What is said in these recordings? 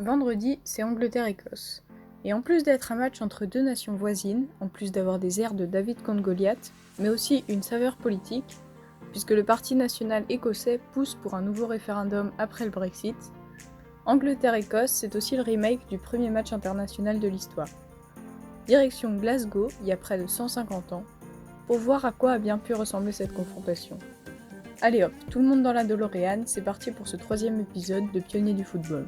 vendredi, c'est Angleterre-Écosse. Et en plus d'être un match entre deux nations voisines, en plus d'avoir des airs de David contre Goliath, mais aussi une saveur politique, puisque le Parti national écossais pousse pour un nouveau référendum après le Brexit, Angleterre-Écosse, c'est aussi le remake du premier match international de l'histoire. Direction Glasgow, il y a près de 150 ans, pour voir à quoi a bien pu ressembler cette confrontation. Allez hop, tout le monde dans la DeLorean, c'est parti pour ce 3e épisode de Pionniers du football.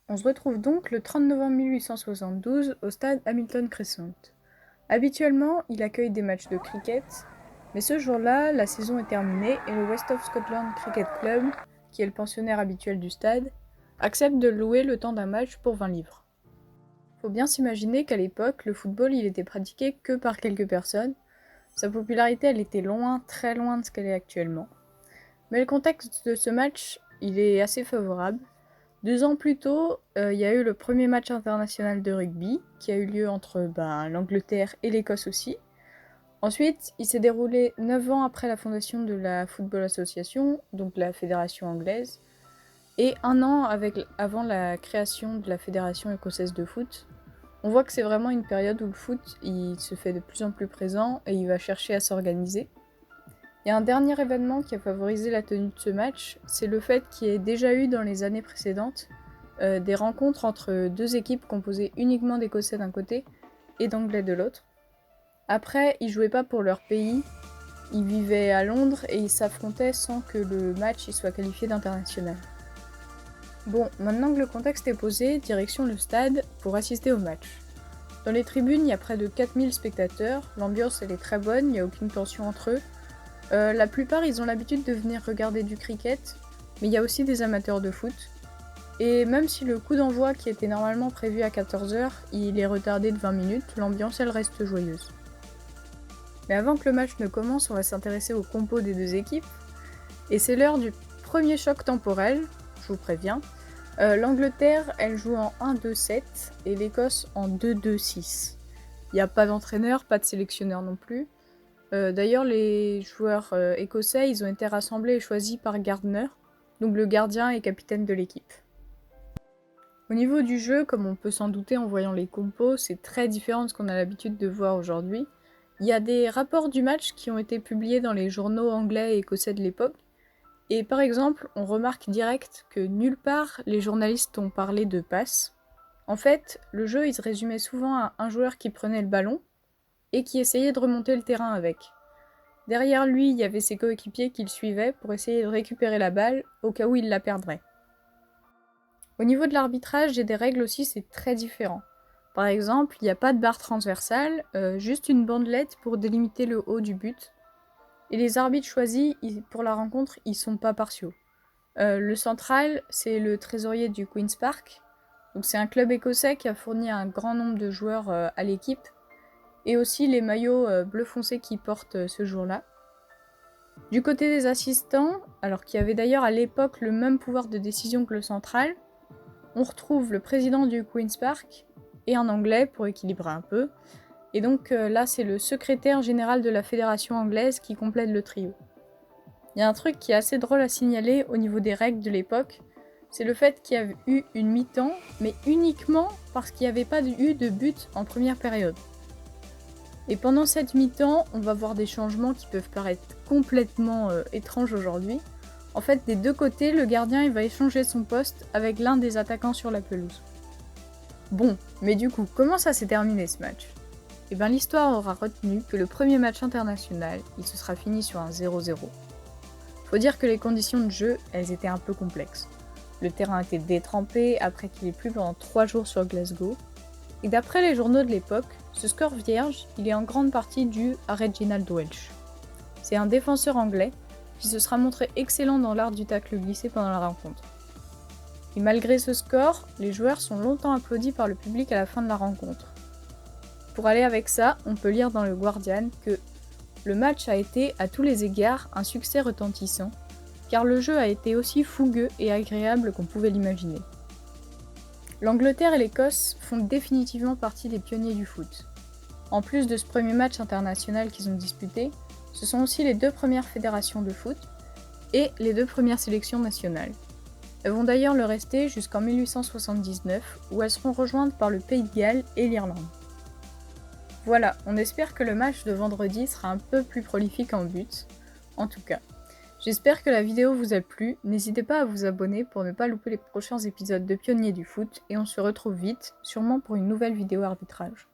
On se retrouve donc le 30 novembre 1872 au stade Hamilton Crescent. Habituellement, il accueille des matchs de cricket, mais ce jour-là, la saison est terminée et le West of Scotland Cricket Club, qui est le pensionnaire habituel du stade, accepte de louer le temps d'un match pour 20 livres. Faut bien s'imaginer qu'à l'époque, le football il était pratiqué que par quelques personnes. Sa popularité elle était loin, très loin de ce qu'elle est actuellement. Mais le contexte de ce match, il est assez favorable. 2 ans plus tôt, il y a eu le premier match international de rugby qui a eu lieu entre l'Angleterre et l'Écosse aussi. Ensuite, il s'est déroulé 9 ans après la fondation de la Football Association, donc la fédération anglaise, et 1 an avant la création de la fédération écossaise de foot. On voit que c'est vraiment une période où le foot il se fait de plus en plus présent et il va chercher à s'organiser. Il y a un dernier événement qui a favorisé la tenue de ce match, c'est le fait qu'il y ait déjà eu dans les années précédentes des rencontres entre deux équipes composées uniquement d'Écossais d'un côté et d'Anglais de l'autre. Après, ils jouaient pas pour leur pays, ils vivaient à Londres et ils s'affrontaient sans que le match soit qualifié d'international. Bon, maintenant que le contexte est posé, direction le stade pour assister au match. Dans les tribunes, il y a près de 4000 spectateurs, l'ambiance elle est très bonne, il n'y a aucune tension entre eux. La plupart, ils ont l'habitude de venir regarder du cricket, mais il y a aussi des amateurs de foot. Et même si le coup d'envoi qui était normalement prévu à 14h, il est retardé de 20 minutes, l'ambiance elle reste joyeuse. Mais avant que le match ne commence, on va s'intéresser au compo des deux équipes. Et c'est l'heure du premier choc temporel, je vous préviens. L'Angleterre, elle joue en 1-2-7 et l'Écosse en 2-2-6. Il n'y a pas d'entraîneur, pas de sélectionneur non plus. D'ailleurs, les joueurs écossais, ils ont été rassemblés et choisis par Gardner, donc le gardien et capitaine de l'équipe. Au niveau du jeu, comme on peut s'en douter en voyant les compos, c'est très différent de ce qu'on a l'habitude de voir aujourd'hui. Il y a des rapports du match qui ont été publiés dans les journaux anglais et écossais de l'époque, et par exemple, on remarque direct que nulle part les journalistes ont parlé de passe. En fait, le jeu il se résumait souvent à un joueur qui prenait le ballon, et qui essayait de remonter le terrain avec. Derrière lui, il y avait ses coéquipiers qui le suivaient pour essayer de récupérer la balle au cas où il la perdrait. Au niveau de l'arbitrage et des règles aussi, c'est très différent. Par exemple, il n'y a pas de barre transversale, juste une bandelette pour délimiter le haut du but. Et les arbitres choisis pour la rencontre, ils sont pas partiaux. Le central, c'est le trésorier du Queen's Park. Donc c'est un club écossais qui a fourni un grand nombre de joueurs à l'équipe, et aussi les maillots bleu foncé qu'ils portent ce jour-là. Du côté des assistants, alors qui avaient d'ailleurs à l'époque le même pouvoir de décision que le central, on retrouve le président du Queen's Park et un anglais pour équilibrer un peu. Et donc là, c'est le secrétaire général de la fédération anglaise qui complète le trio. Il y a un truc qui est assez drôle à signaler au niveau des règles de l'époque, c'est le fait qu'il y a eu une mi-temps, mais uniquement parce qu'il n'y avait pas eu de but en première période. Et pendant cette mi-temps, on va voir des changements qui peuvent paraître complètement étranges aujourd'hui. En fait, des deux côtés, le gardien il va échanger son poste avec l'un des attaquants sur la pelouse. Bon, mais du coup, comment ça s'est terminé ce match ? Eh bien, l'histoire aura retenu que le premier match international, il se sera fini sur un 0-0. Faut dire que les conditions de jeu, elles étaient un peu complexes. Le terrain était détrempé après qu'il ait plu pendant 3 jours sur Glasgow. Et d'après les journaux de l'époque, ce score vierge, il est en grande partie dû à Reginald Welch. C'est un défenseur anglais qui se sera montré excellent dans l'art du tacle glissé pendant la rencontre. Et malgré ce score, les joueurs sont longtemps applaudis par le public à la fin de la rencontre. Pour aller avec ça, on peut lire dans le Guardian que le match a été à tous les égards un succès retentissant, car le jeu a été aussi fougueux et agréable qu'on pouvait l'imaginer. L'Angleterre et l'Écosse font définitivement partie des pionniers du foot. En plus de ce premier match international qu'ils ont disputé, ce sont aussi les 2 premières fédérations de foot et les 2 premières sélections nationales. Elles vont d'ailleurs le rester jusqu'en 1879, où elles seront rejointes par le Pays de Galles et l'Irlande. Voilà, on espère que le match de vendredi sera un peu plus prolifique en buts, en tout cas. J'espère que la vidéo vous a plu, n'hésitez pas à vous abonner pour ne pas louper les prochains épisodes de Pionniers du foot, et on se retrouve vite, sûrement pour une nouvelle vidéo arbitrage.